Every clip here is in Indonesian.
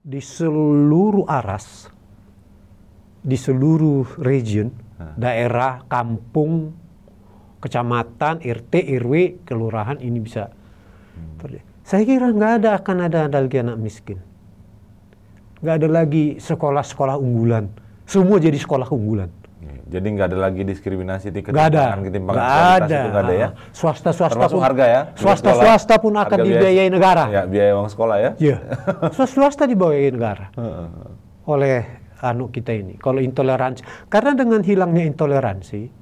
di seluruh aras, di seluruh region, daerah, kampung, kecamatan, RT, RW, kelurahan ini bisa terjadi. Saya kira akan ada lagi anak miskin. Nggak ada lagi sekolah-sekolah unggulan. Semua jadi sekolah unggulan. Jadi nggak ada lagi diskriminasi, ketimpangan kualitas itu nggak ada ya? Swasta termasuk pun, harga ya? Swasta pun akan dibiayai negara. Ya, biaya uang sekolah ya? Iya. Swasta dibiayai negara. Oleh kita ini. Kalau intoleransi. Karena dengan hilangnya intoleransi,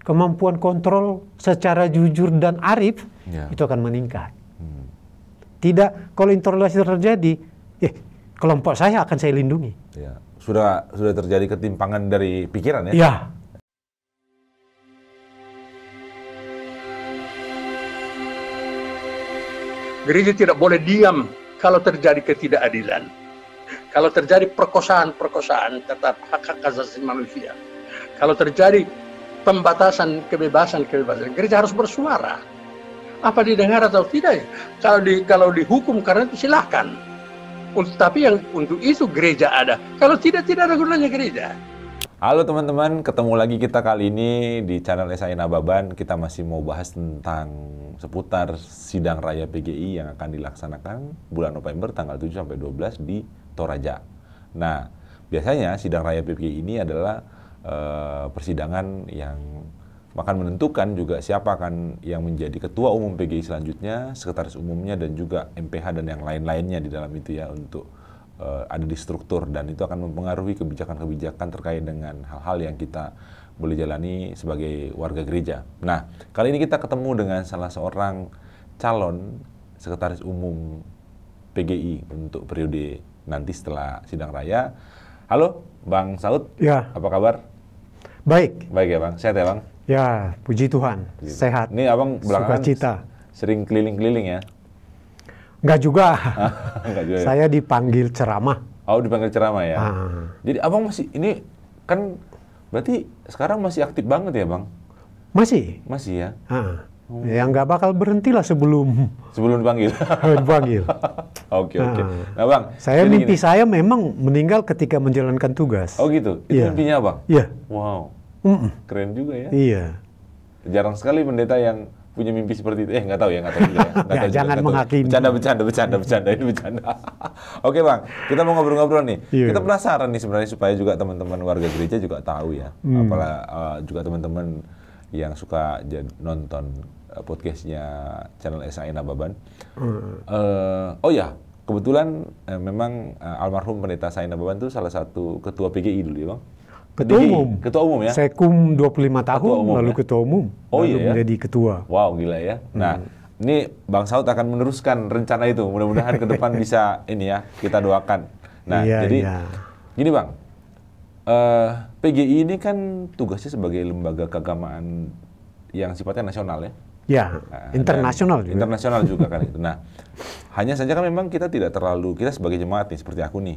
kemampuan kontrol secara jujur dan arif, itu akan meningkat. Tidak, kalau intoleransi terjadi, kelompok saya akan saya lindungi. Ya. Sudah terjadi ketimpangan dari pikiran ya? Iya. Gereja tidak boleh diam kalau terjadi ketidakadilan. Kalau terjadi perkosaan tetap hak asasi manusia. Kalau terjadi pembatasan kebebasan, gereja harus bersuara. Apa didengar atau tidak? Kalau dihukum karena itu silakan. Tapi yang untuk itu gereja ada. Kalau tidak ada gunanya gereja. Halo teman-teman, ketemu lagi kita kali ini di channel SAI Nababan. Kita masih mau bahas tentang seputar sidang raya PGI yang akan dilaksanakan bulan November tanggal 7 sampai 12 di Toraja. Nah, biasanya sidang raya PGI ini adalah persidangan yang akan menentukan juga siapa akan yang menjadi ketua umum PGI selanjutnya, sekretaris umumnya, dan juga MPH dan yang lain-lainnya di dalam itu ya, untuk ada di struktur, dan itu akan mempengaruhi kebijakan-kebijakan terkait dengan hal-hal yang kita boleh jalani sebagai warga gereja. Nah, kali ini kita ketemu dengan salah seorang calon sekretaris umum PGI untuk periode nanti setelah sidang raya. Halo, Bang Saud. Ya. Apa kabar? Baik. Baik ya, Bang. Sehat ya, Bang? Ya, puji Tuhan, sehat. Ini abang belakangan sering keliling-keliling ya? Enggak juga. Enggak juga ya? Saya dipanggil ceramah. Oh, dipanggil ceramah ya? Jadi abang masih, ini kan berarti sekarang masih aktif banget ya, Bang? Masih. Masih ya? Ya nggak bakal berhenti lah sebelum dipanggil. Dipanggil. Oke. Nah, Bang, mimpi saya memang meninggal ketika menjalankan tugas. Oh gitu? Itu mimpinya, Bang? Iya. Wow. Keren juga ya? Iya. Jarang sekali pendeta yang punya mimpi seperti itu. Nggak tahu juga ya. Jangan menghakimi. Bercanda. Ini bercanda. Oke, Bang. Kita mau ngobrol-ngobrol nih. Iya. Kita penasaran nih sebenarnya, supaya juga teman-teman warga gereja juga tahu ya. Apalagi juga teman-teman yang suka nonton podcastnya channel SAI Nababan. Oh ya, kebetulan memang almarhum pendeta SAI Nababan itu salah satu ketua PGI dulu ya, Bang? Ketua umum ya? Sekum 25 tahun, lalu ya? Ketua umum, lalu menjadi ketua. Wow, gila ya. Nah, ini Bang Saud akan meneruskan rencana itu. Mudah-mudahan ke depan bisa ini ya, kita doakan. Nah, gini Bang, PGI ini kan tugasnya sebagai lembaga keagamaan yang sifatnya nasional ya? Ya, internasional juga. Internasional juga kan itu. Nah, hanya saja kan memang kita tidak terlalu, kita sebagai jemaat nih, seperti aku nih,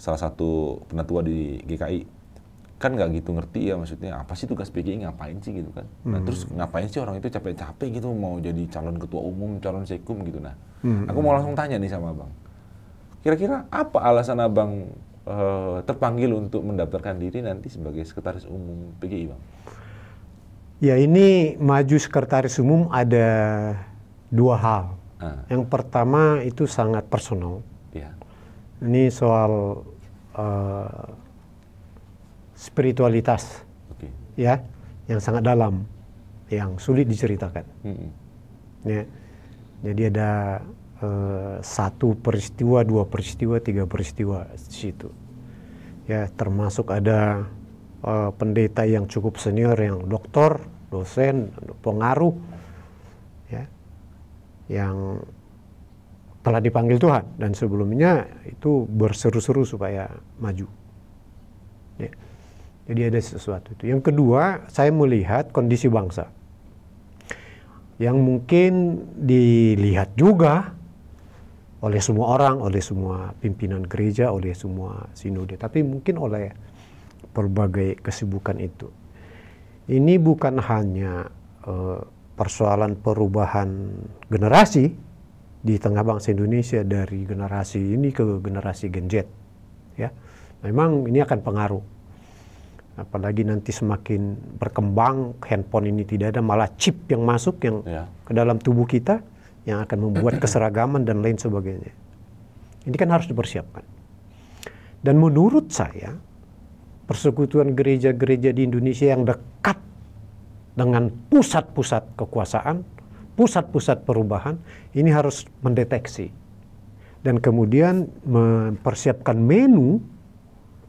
salah satu penatua di GKI, kan nggak gitu ngerti ya, maksudnya apa sih tugas PGI, ngapain sih gitu kan. Nah, terus ngapain sih orang itu capek-capek gitu mau jadi calon ketua umum, calon sekum gitu. Nah, aku mau langsung tanya nih sama Abang. Kira-kira apa alasan Abang terpanggil untuk mendaftarkan diri nanti sebagai sekretaris umum PGI, Bang? Ya, ini maju sekretaris umum ada dua hal. Yang pertama itu sangat personal. Ini soal spiritualitas, ya, yang sangat dalam, yang sulit diceritakan. Ya, jadi ada satu peristiwa, dua peristiwa, tiga peristiwa di situ. Ya, termasuk ada pendeta yang cukup senior, yang doktor, dosen, pengaruh, ya, yang telah dipanggil Tuhan, dan sebelumnya itu berseru-seru supaya maju. Ya. Jadi ada sesuatu itu. Yang kedua, saya melihat kondisi bangsa yang mungkin dilihat juga oleh semua orang, oleh semua pimpinan gereja, oleh semua sinode, tapi mungkin oleh berbagai kesibukan itu. Ini bukan hanya persoalan perubahan generasi, di tengah bangsa Indonesia dari generasi ini ke generasi Gen Z. Ya, memang ini akan pengaruh. Apalagi nanti semakin berkembang, handphone ini tidak ada, malah chip yang masuk yang ke dalam tubuh kita yang akan membuat keseragaman dan lain sebagainya. Ini kan harus dipersiapkan. Dan menurut saya, persekutuan gereja-gereja di Indonesia yang dekat dengan pusat-pusat kekuasaan, pusat-pusat perubahan, ini harus mendeteksi. Dan kemudian mempersiapkan menu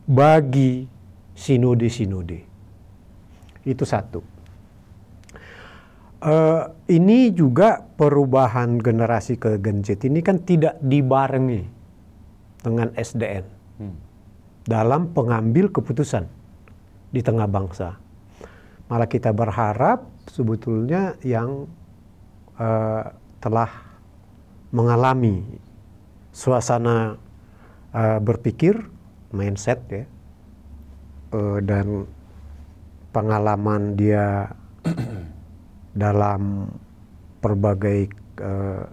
bagi sinode-sinode. Itu satu. Ini juga perubahan generasi ke Gen Z ini kan tidak dibarengi dengan SDN dalam pengambil keputusan di tengah bangsa. Malah kita berharap sebetulnya yang telah mengalami suasana berpikir, mindset ya, dan pengalaman dia dalam berbagai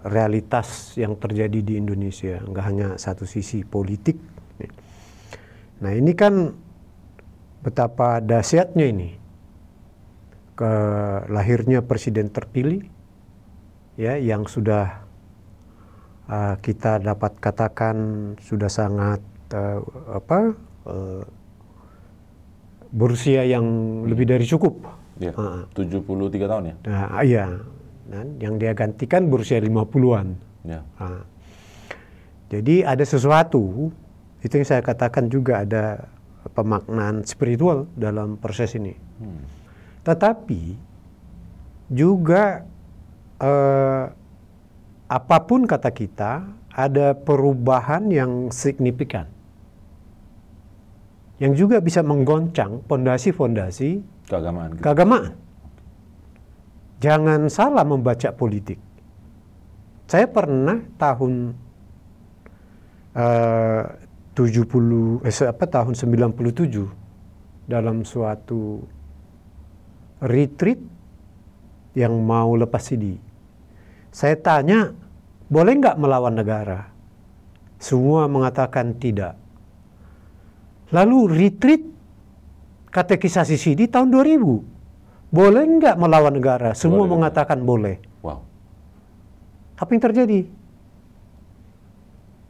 realitas yang terjadi di Indonesia, nggak hanya satu sisi politik. Nah ini kan betapa dahsyatnya ini lahirnya presiden terpilih, ya, yang sudah kita dapat katakan sudah sangat berusia yang lebih dari cukup. Ya, 73 tahun ya? Nah, iya. Dan yang dia gantikan berusia 50-an. Ya. Nah, jadi ada sesuatu, itu yang saya katakan juga ada pemaknaan spiritual dalam proses ini. Tetapi juga apapun kata kita, ada perubahan yang signifikan. Yang juga bisa menggoncang fondasi-fondasi keagamaan. Jangan salah membaca politik. Saya pernah tahun 97 dalam suatu retreat yang mau lepas CD. Saya tanya, boleh nggak melawan negara? Semua mengatakan tidak. Lalu retreat katekisasi CD tahun 2000. Boleh nggak melawan negara? Semua mengatakan boleh. Wow. Apa yang terjadi?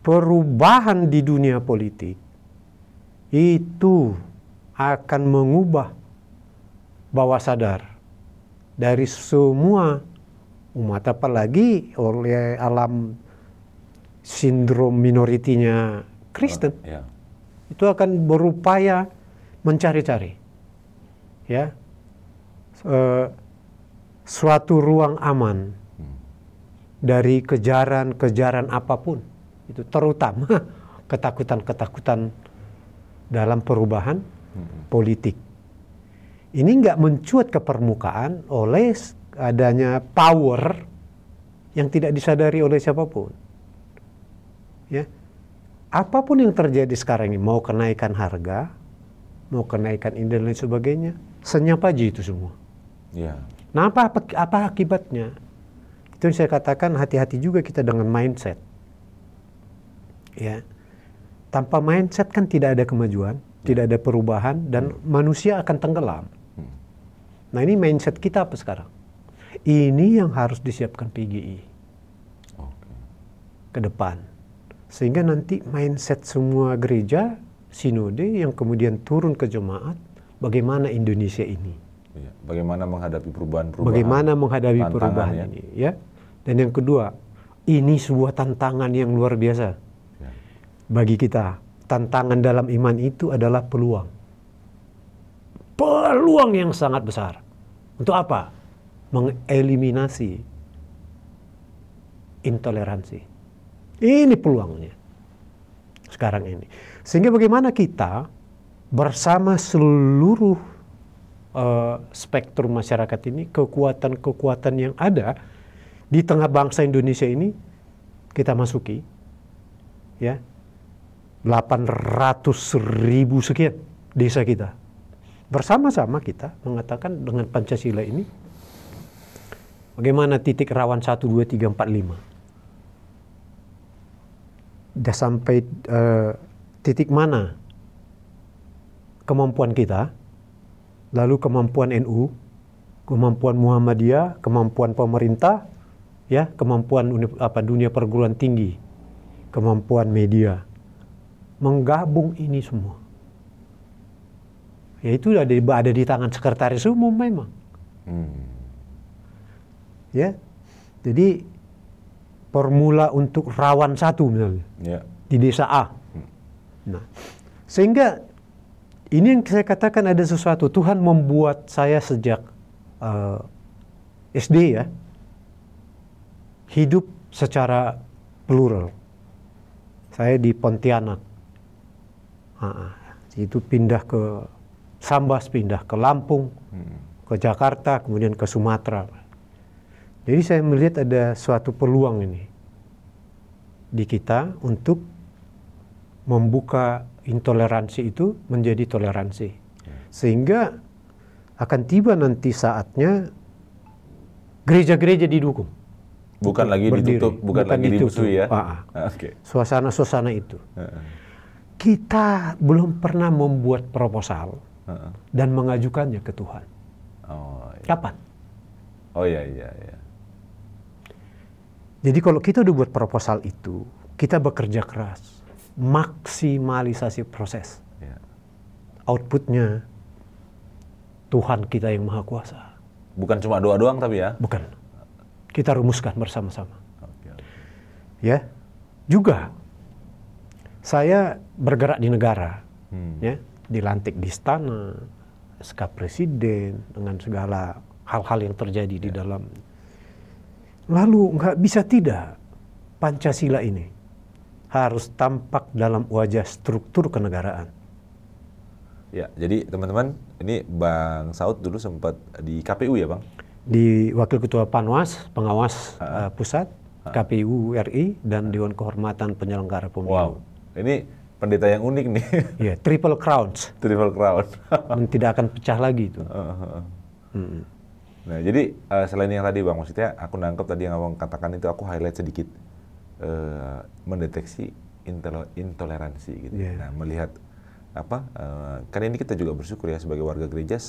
Perubahan di dunia politik itu akan mengubah bawah sadar dari semua umat, apalagi oleh alam sindrom minoritinya Kristen. Itu akan berupaya mencari-cari, ya, suatu ruang aman dari kejaran-kejaran apapun, itu terutama ketakutan-ketakutan dalam perubahan politik. Ini nggak mencuat ke permukaan oleh adanya power yang tidak disadari oleh siapapun, ya. Apapun yang terjadi sekarang ini, mau kenaikan harga, mau kenaikan ini dan lain sebagainya, senyap aja itu semua. Nah, apa akibatnya? Itu yang saya katakan, hati-hati juga kita dengan mindset. Ya, tanpa mindset kan tidak ada kemajuan, tidak ada perubahan, dan manusia akan tenggelam. Nah, ini mindset kita apa sekarang? Ini yang harus disiapkan PGI ke depan. Sehingga nanti mindset semua gereja, sinode yang kemudian turun ke jemaat, bagaimana Indonesia ini. Bagaimana menghadapi perubahan-perubahan. Bagaimana menghadapi perubahan ini. Ya. Dan yang kedua, ini sebuah tantangan yang luar biasa bagi kita. Tantangan dalam iman itu adalah peluang. Peluang yang sangat besar. Untuk apa? Mengeliminasi intoleransi. Ini peluangnya sekarang ini. Sehingga bagaimana kita bersama seluruh spektrum masyarakat ini, kekuatan-kekuatan yang ada di tengah bangsa Indonesia ini, kita masuki, ya, 800.000 sekian desa kita. Bersama-sama kita mengatakan dengan Pancasila ini, bagaimana titik rawan 1, 2, 3, 4, 5. Udah sampai titik mana kemampuan kita, lalu kemampuan NU, kemampuan Muhammadiyah, kemampuan pemerintah, ya, kemampuan dunia perguruan tinggi, kemampuan media, menggabung ini semua. Ya itu ada di tangan sekretaris umum memang. Ya, jadi formula untuk rawan satu misalnya di desa A. Nah, sehingga ini yang saya katakan ada sesuatu. Tuhan membuat saya sejak SD ya, hidup secara plural. Saya di Pontianak, itu pindah ke Sambas, pindah ke Lampung, ke Jakarta, kemudian ke Sumatera. Jadi saya melihat ada suatu peluang ini di kita untuk membuka intoleransi itu menjadi toleransi. Sehingga akan tiba nanti saatnya gereja-gereja didukung. Bukan lagi ditutup, bukan lagi dimusuhi ya? Suasana-suasana itu. Kita belum pernah membuat proposal dan mengajukannya ke Tuhan. Kapan? Oh iya. Jadi kalau kita udah buat proposal itu, kita bekerja keras, maksimalisasi proses. Outputnya Tuhan kita yang Maha Kuasa. Bukan cuma doa doang tapi ya? Bukan. Kita rumuskan bersama-sama. Ya, juga saya bergerak di negara, ya, dilantik di istana, SK Presiden dengan segala hal-hal yang terjadi di dalam. Lalu nggak bisa tidak Pancasila ini harus tampak dalam wajah struktur kenegaraan. Ya, jadi teman-teman, ini Bang Saud dulu sempat di KPU ya Bang? Di Wakil Ketua Panwas, Pengawas Pusat, KPU RI, dan Dewan Kehormatan Penyelenggara Pemilu. Wow, ini pendeta yang unik nih. Ya, triple crowns. Triple crown. Dan tidak akan pecah lagi itu. Nah, jadi selain yang tadi Bang, maksudnya aku nangkep tadi yang Abang katakan itu, aku highlight sedikit mendeteksi intoleransi gitu. Nah, melihat karena ini kita juga bersyukur ya sebagai warga gereja,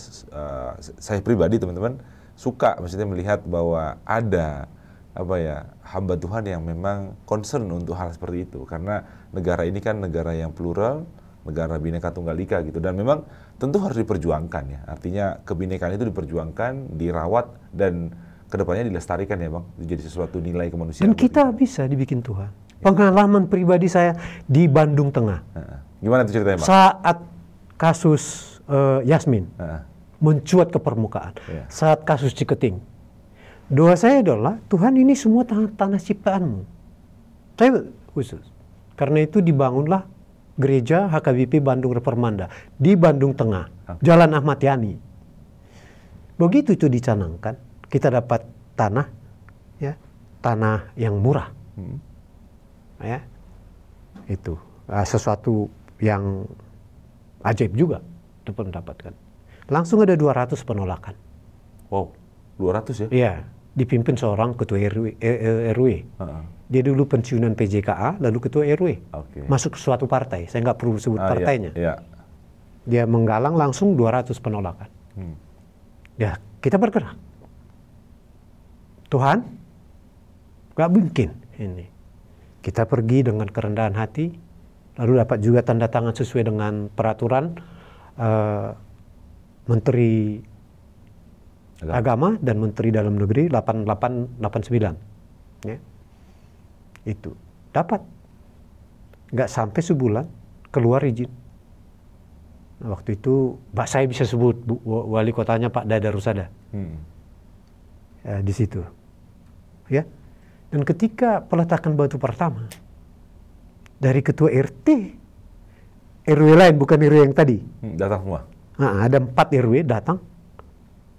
saya pribadi teman-teman suka maksudnya melihat bahwa ada hamba Tuhan yang memang concern untuk hal seperti itu, karena negara ini kan negara yang plural, negara Bhinneka Tunggal Ika gitu, dan memang tentu harus diperjuangkan ya, artinya kebinekaan itu diperjuangkan, dirawat, dan kedepannya dilestarikan ya Bang, jadi sesuatu nilai kemanusiaan. Dan kita bisa dibikin Tuhan. Pengalaman pribadi saya di Bandung Tengah. Gimana itu ceritanya Bang? Saat kasus Yasmin mencuat ke permukaan, saat kasus Ciketing, doa saya adalah, Tuhan ini semua tanah ciptaanmu. Saya khusus. Karena itu dibangunlah gereja HKBP Bandung Reformanda di Bandung Tengah, Jalan Ahmad Yani. Begitu itu dicanangkan, kita dapat tanah, ya, tanah yang murah, ya, itu sesuatu yang ajaib juga itu mendapatkan. Langsung ada 200 penolakan. Wow, 200 ya? Iya, dipimpin seorang ketua RW. Dia dulu pensiunan PJKA, lalu ketua RW. Masuk ke suatu partai, saya nggak perlu sebut partainya. Dia menggalang langsung 200 penolakan. Ya, kita bergerak. Tuhan, nggak mungkin ini. Kita pergi dengan kerendahan hati, lalu dapat juga tanda tangan sesuai dengan peraturan Menteri Agama dan Menteri Dalam Negeri 8889. Ya. Itu dapat. Nggak sampai sebulan keluar izin. Nah, waktu itu saya bisa sebut wali kotanya Pak Dada Rusada. Di situ. Ya. Dan ketika peletakan batu pertama dari ketua RT, RW lain bukan RW yang tadi. Datang semua. Ada 4 RW datang,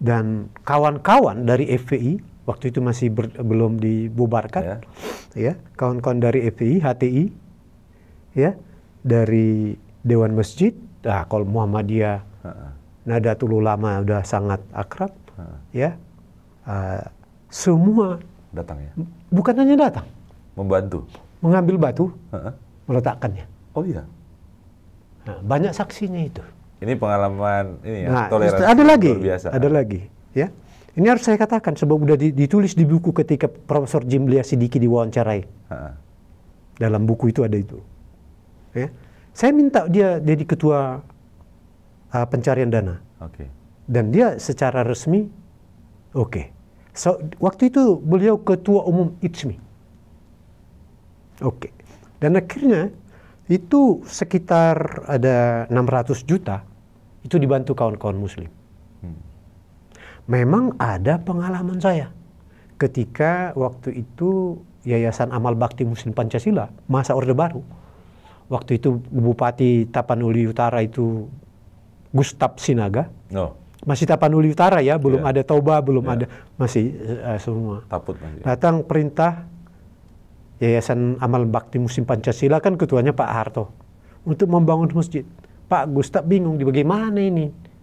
dan kawan-kawan dari FPI waktu itu masih belum dibubarkan, ya, kawan-kawan dari FPI, HTI, ya, dari Dewan Masjid, kalau Muhammadiyah, Nahdlatul Ulama udah sangat akrab, ya, semua datang ya. Bukan hanya datang, membantu, mengambil batu, meletakkannya. Oh iya. Nah, banyak saksinya itu. Ini pengalaman ini ya, Nah, toleransi ada lagi, luar biasa. ada lagi, ya. Ini harus saya katakan sebab udah ditulis di buku ketika Profesor Jimlia Sidiki diwawancarai. Dalam buku itu ada itu. Ya. Saya minta dia jadi ketua pencarian dana. Oke. Dan dia secara resmi, oke. So, waktu itu beliau ketua umum ITSMI. Oke. Dan akhirnya itu sekitar ada 600 juta itu dibantu kawan-kawan muslim. Memang ada pengalaman saya ketika waktu itu Yayasan Amal Bakti Muslim Pancasila masa Orde Baru. Waktu itu Bupati Tapanuli Utara itu Gustaf Sinaga. No. Masih Tapanuli Utara ya, belum ada Toba, belum Yeah. ada, masih semua. Taput masih. Datang perintah Yayasan Amal Bakti Muslim Pancasila, kan ketuanya Pak Harto, untuk membangun masjid. Pak Gustaf bingung di bagaimana ini.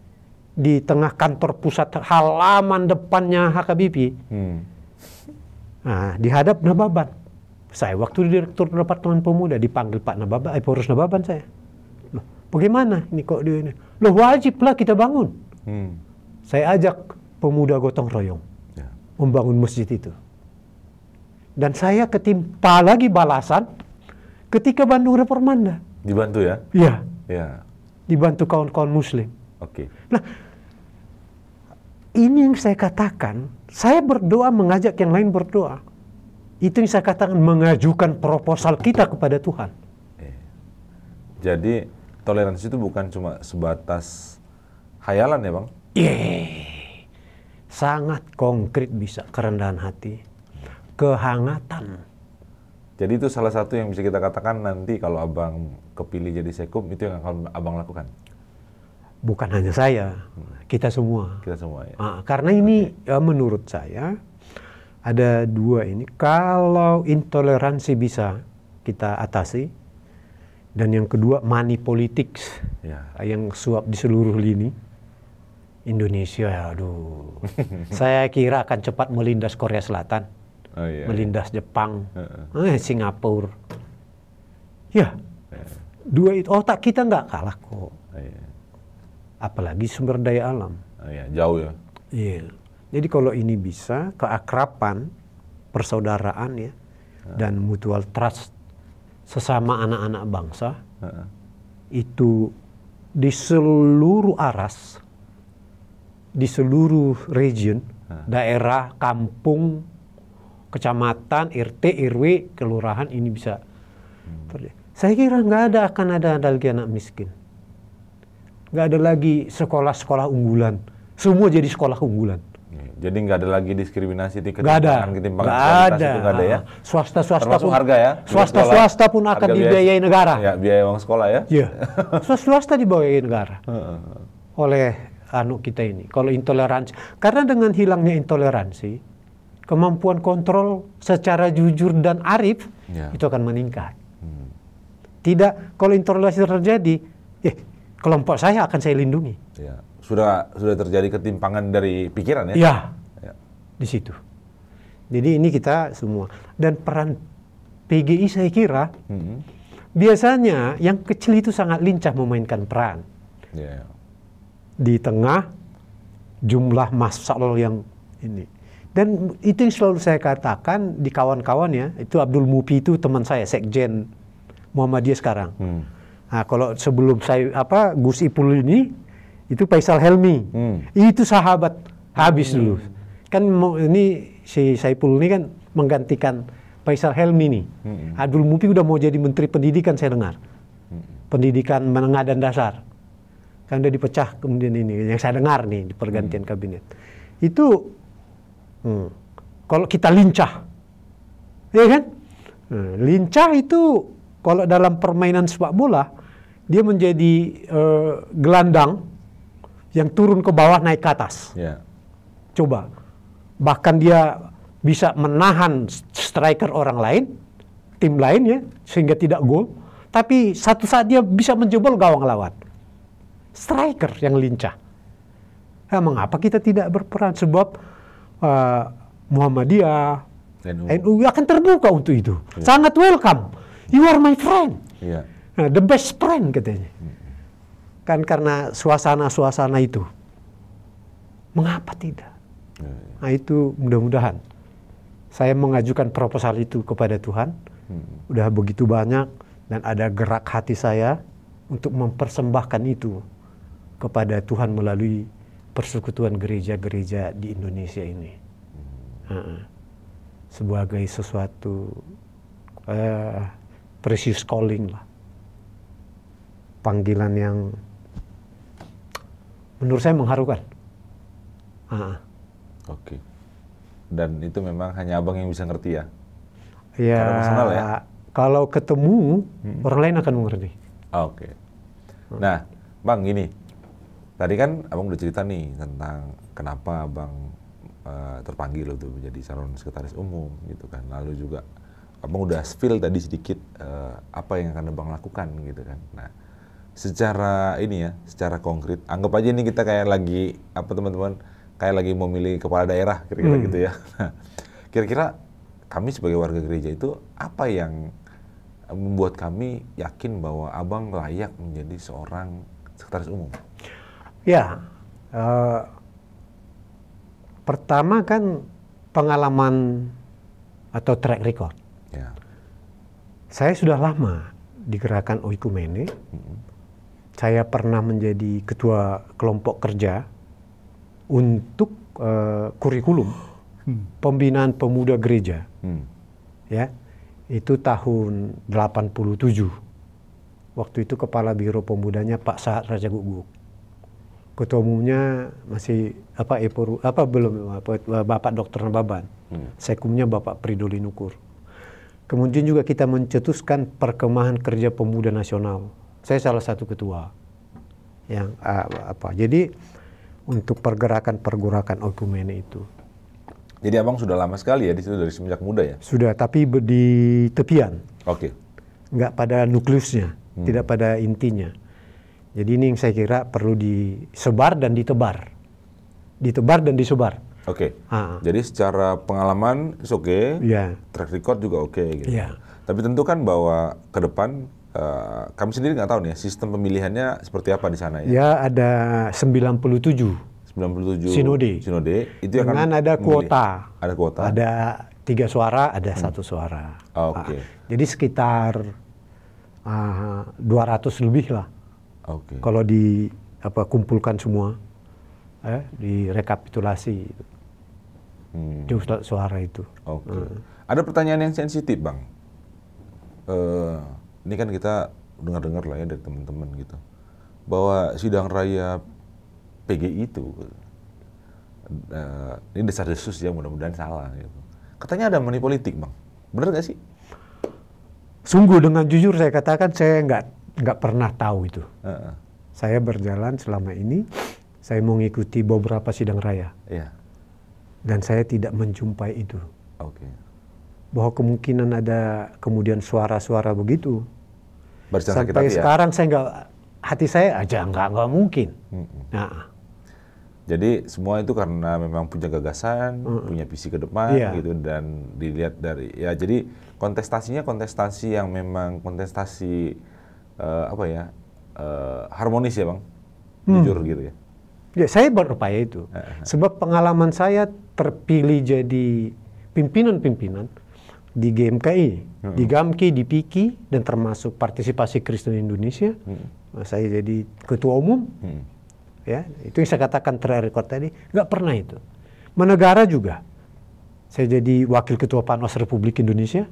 Di tengah kantor pusat, halaman depannya HKBP. Nah, dihadap Nababan. Saya waktu Direktur Departemen Pemuda dipanggil Pak Nababan, Pengurus Nababan saya. Loh, bagaimana ini kok dia ini? Loh, wajiblah kita bangun. Saya ajak pemuda gotong royong membangun masjid itu. Dan saya ketimpa lagi balasan ketika Bandung Reformanda. Dibantu ya? Iya. Ya. Dibantu kawan-kawan muslim. Oke. Nah, ini yang saya katakan, saya berdoa mengajak yang lain berdoa. Itu yang saya katakan mengajukan proposal kita kepada Tuhan. Jadi toleransi itu bukan cuma sebatas khayalan ya Bang? Sangat konkret bisa, kerendahan hati, kehangatan. Jadi itu salah satu yang bisa kita katakan nanti kalau Abang kepilih jadi Sekum, itu yang akan Abang lakukan? Bukan hanya saya, kita semua. Kita semua ya? Karena ini menurut saya ada dua ini. Kalau intoleransi bisa kita atasi, dan yang kedua money politics yang suap di seluruh lini Indonesia, aduh, saya kira akan cepat melindas Korea Selatan. Melindas Jepang, Singapura. Ya, dua itu otak kita nggak kalah kok. Apalagi sumber daya alam. Jauh ya. Iya. Jadi kalau ini bisa, keakraban, persaudaraan ya, dan mutual trust sesama anak-anak bangsa, itu di seluruh aras, di seluruh region, daerah, kampung, kecamatan, RT, RW, kelurahan ini bisa terjadi. Saya kira akan ada lagi anak miskin. Nggak ada lagi sekolah-sekolah unggulan. Semua jadi sekolah unggulan. Jadi nggak ada lagi diskriminasi, ketimpangan kualitas itu nggak ada ya? Swasta pun harga ya? Swasta pun akan dibiayai negara. Ya, biaya uang sekolah ya? Iya. Swasta dibiayai negara. Oleh kita ini. Kalau intoleransi. Karena dengan hilangnya intoleransi, kemampuan kontrol secara jujur dan arif itu akan meningkat. Tidak, kalau intoleransi terjadi, kelompok saya akan saya lindungi. Ya. Sudah terjadi ketimpangan dari pikiran ya? Iya, di situ. Jadi ini kita semua. Dan peran PGI saya kira, biasanya yang kecil itu sangat lincah memainkan peran. Di tengah jumlah masalah yang ini. Dan itu yang selalu saya katakan di kawan-kawan ya, itu Abdul Mupi itu teman saya, Sekjen Muhammadiyah sekarang. Nah, kalau sebelum saya Gus Ipul ini, itu Faisal Helmi. Itu sahabat habis dulu. Kan ini si Saipul ini kan menggantikan Faisal Helmi nih. Abdul Mupi udah mau jadi Menteri Pendidikan saya dengar. Pendidikan menengah dan dasar. Kan udah dipecah kemudian ini. Yang saya dengar nih di pergantian kabinet. Itu kalau kita lincah. Ya kan? Lincah itu kalau dalam permainan sepak bola, dia menjadi gelandang yang turun ke bawah naik ke atas. Coba. Bahkan dia bisa menahan striker orang lain, tim lain ya, sehingga tidak gol. Tapi satu saat dia bisa menjebol gawang lawan. Striker yang lincah. Nah, mengapa kita tidak berperan? Sebab Muhammadiyah, NU akan terbuka untuk itu. Sangat welcome. You are my friend. Iya. Nah, the best friend katanya. Kan karena suasana-suasana itu. Mengapa tidak? Nah itu mudah-mudahan. Saya mengajukan proposal itu kepada Tuhan. Udah begitu banyak dan ada gerak hati saya untuk mempersembahkan itu kepada Tuhan melalui persekutuan gereja-gereja di Indonesia ini. Sebagai sesuatu precious calling lah. Panggilan yang menurut saya mengharukan. Oke. Dan itu memang hanya abang yang bisa ngerti ya? Ya, personal ya? Kalau ketemu, orang lain akan mengerti. Oke. Nah, Bang gini. Tadi kan abang udah cerita nih tentang kenapa abang terpanggil untuk menjadi calon sekretaris umum gitu kan. Lalu juga abang udah spill tadi sedikit apa yang akan abang lakukan gitu kan. Nah, secara ini ya, secara konkret, anggap aja ini kita kayak lagi apa teman-teman, kayak lagi memilih kepala daerah kira-kira gitu ya. Kira-kira kami sebagai warga gereja itu apa yang membuat kami yakin bahwa abang layak menjadi seorang sekretaris umum? Ya, pertama kan pengalaman atau track record. Ya. Saya sudah lama di gerakan Oikumene. Saya pernah menjadi ketua kelompok kerja untuk kurikulum pembinaan pemuda gereja. Ya, itu tahun 87. Waktu itu kepala biro pemudanya Pak Sahat Raja Guguk. Ketua umumnya masih Bapak Dr. Nababan. Sekumnya Bapak Pridoli Nukur. Kemudian juga kita mencetuskan Perkemahan Kerja Pemuda Nasional. Saya salah satu ketua. Yang Jadi untuk pergerakan Oikumene itu. Jadi abang sudah lama sekali ya di situ dari semenjak muda ya? Sudah, tapi di tepian. Oke. Nggak pada nukleusnya, tidak pada intinya. Jadi ini yang saya kira perlu disebar dan ditebar. Ditebar dan disebar. Oke. Jadi secara pengalaman is oke, track record juga oke gitu. Yeah. Tapi tentu kan bahwa ke depan kami sendiri nggak tahu nih sistem pemilihannya seperti apa di sana ya. Ya ada 97 sinode. Itu yang dengan ada kuota. Ada kuota. Ada 3 suara, ada 1 suara. Oke. Jadi sekitar 200 lebih lah. Oke. Kalau kumpulkan semua, direkapitulasi jumlah suara itu. Oke. Ada pertanyaan yang sensitif, Bang. Ini kan kita dengar-dengar lah ya dari teman-teman gitu, bahwa sidang raya PGI itu, ini desas-desus ya, mudah-mudahan salah gitu. Katanya ada money politik, Bang. Benar nggak sih? Sungguh dengan jujur saya katakan saya nggak pernah tahu itu. Saya berjalan selama ini, saya mengikuti beberapa sidang raya. Iya. Dan saya tidak menjumpai itu. Oke. Bahwa kemungkinan ada kemudian suara-suara begitu. Barisan sampai sekarang saya hati saya aja nggak mungkin. Nah. Jadi semua itu karena memang punya gagasan, punya visi ke depan gitu, dan dilihat dari jadi kontestasinya kontestasi yang memang kontestasi harmonis ya, Bang. Jujur gitu ya. Ya, saya berupaya itu. Sebab pengalaman saya terpilih jadi pimpinan-pimpinan di GMKI, di GAMKI, di PIKI, dan termasuk Partisipasi Kristen Indonesia. Saya jadi ketua umum. Ya, itu yang saya katakan track record tadi, nggak pernah itu. Menegara juga. Saya jadi wakil ketua Panwas Republik Indonesia.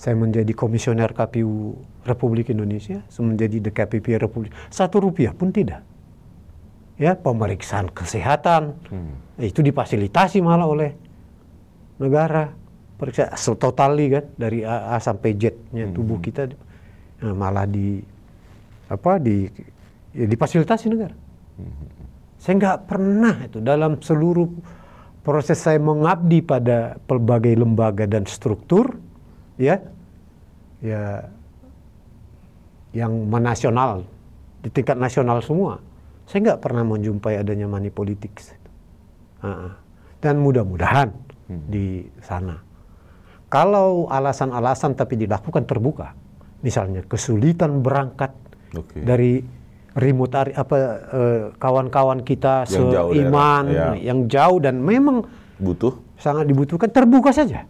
Saya menjadi komisioner KPU Republik Indonesia. Saya menjadi DKPP Republik. Rp1 pun tidak. Ya, pemeriksaan kesehatan itu difasilitasi malah oleh negara. Periksa totali kan dari A sampai Z-nya tubuh kita malah difasilitasi negara. Saya nggak pernah itu dalam seluruh proses saya mengabdi pada pelbagai lembaga dan struktur ya yang menasional di tingkat nasional semua. Saya nggak pernah menjumpai adanya money politics. Dan mudah-mudahan di sana. Kalau alasan-alasan tapi dilakukan terbuka, misalnya kesulitan berangkat dari remote area, kawan-kawan kita yang seiman, yang jauh dan memang sangat dibutuhkan, terbuka saja.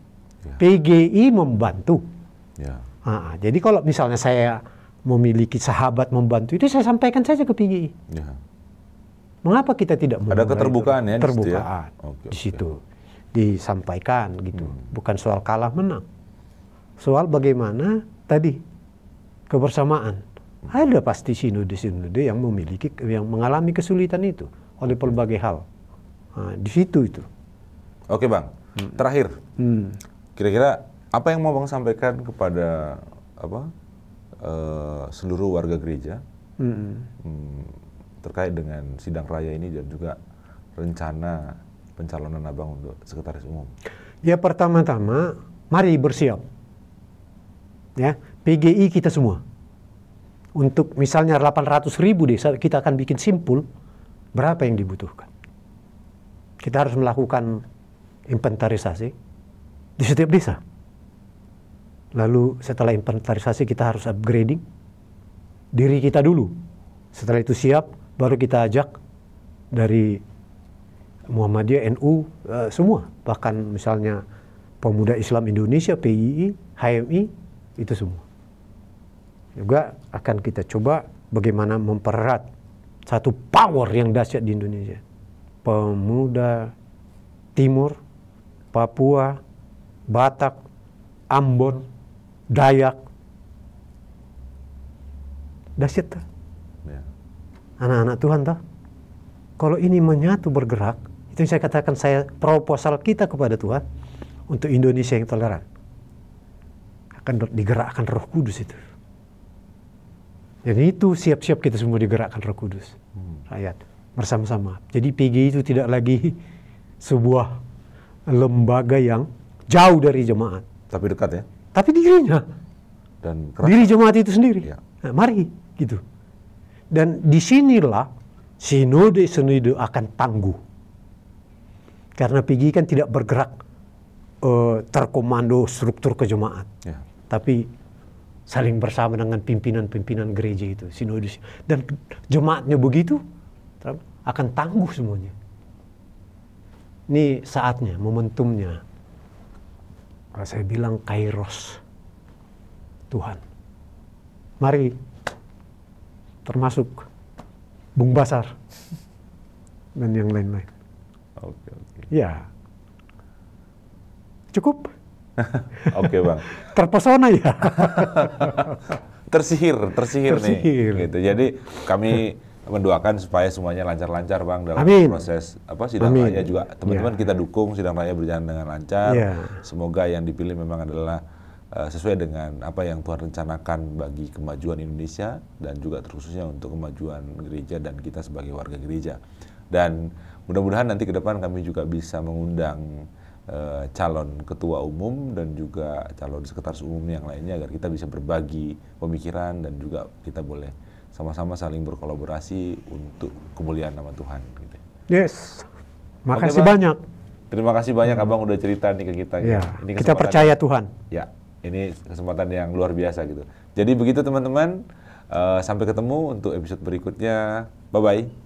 PGI membantu. Jadi kalau misalnya saya memiliki sahabat membantu itu, saya sampaikan saja ke PGI. Mengapa kita tidak ada keterbukaan ya? Terbukaan di situ disampaikan gitu. Bukan soal kalah menang, soal bagaimana tadi kebersamaan. Ada pasti sinode-sinode yang yang mengalami kesulitan itu oleh berbagai hal. Di situ itu. Oke Bang, terakhir, kira-kira apa yang mau Bang sampaikan kepada seluruh warga gereja terkait dengan sidang raya ini dan juga rencana pencalonan Abang untuk sekretaris umum? Ya, pertama-tama mari bersiap. Ya, PGI kita semua. Untuk misalnya 800.000 desa, kita akan bikin simpul berapa yang dibutuhkan. Kita harus melakukan inventarisasi di setiap desa. Lalu setelah inventarisasi kita harus upgrading diri kita dulu. Setelah itu siap, baru kita ajak dari Muhammadiyah, NU, semua. Bahkan misalnya Pemuda Islam Indonesia, PII, HMI, itu semua. Juga akan kita coba bagaimana mempererat satu power yang dahsyat di Indonesia. Pemuda Timur, Papua, Batak, Ambon, Dayak. Dahsyat tuh. Anak-anak Tuhan tuh. Kalau ini menyatu bergerak, itu yang saya katakan, saya proposal kita kepada Tuhan untuk Indonesia yang toleran. Akan digerakkan Roh Kudus itu. Jadi itu siap-siap kita semua digerakkan Roh Kudus. Rakyat bersama-sama. Jadi PGI itu tidak lagi sebuah lembaga yang jauh dari jemaat. Tapi dekat ya? Tapi dirinya. Dan diri jemaat itu sendiri. Nah, mari gitu. Dan disinilah sinode akan tangguh. Karena PGI kan tidak bergerak terkomando struktur kejemaat. Tapi saling bersama dengan pimpinan-pimpinan gereja itu, sinode. Dan jemaatnya begitu, akan tangguh semuanya. Ini saatnya, momentumnya. Saya bilang kairos Tuhan. Mari, termasuk Bung Basar dan yang lain-lain. Oke. Ya, cukup. Oke Bang. Terpesona ya. Tersihir nih. Gitu. Jadi kami mendoakan supaya semuanya lancar-lancar Bang dalam proses sidang raya juga. Teman-teman kita dukung sidang raya berjalan dengan lancar. Semoga yang dipilih memang adalah sesuai dengan apa yang Tuhan rencanakan bagi kemajuan Indonesia dan juga terkhususnya untuk kemajuan gereja dan kita sebagai warga gereja. Dan mudah-mudahan nanti ke depan kami juga bisa mengundang calon ketua umum dan juga calon sekretaris umum yang lainnya agar kita bisa berbagi pemikiran dan juga kita boleh sama-sama saling berkolaborasi untuk kemuliaan nama Tuhan. Gitu. Yes, makasih banyak. Terima kasih banyak Abang udah cerita nih ke kita. Ya, ini kita percaya Tuhan. Ya, ini kesempatan yang luar biasa gitu. Jadi begitu teman-teman, sampai ketemu untuk episode berikutnya. Bye-bye.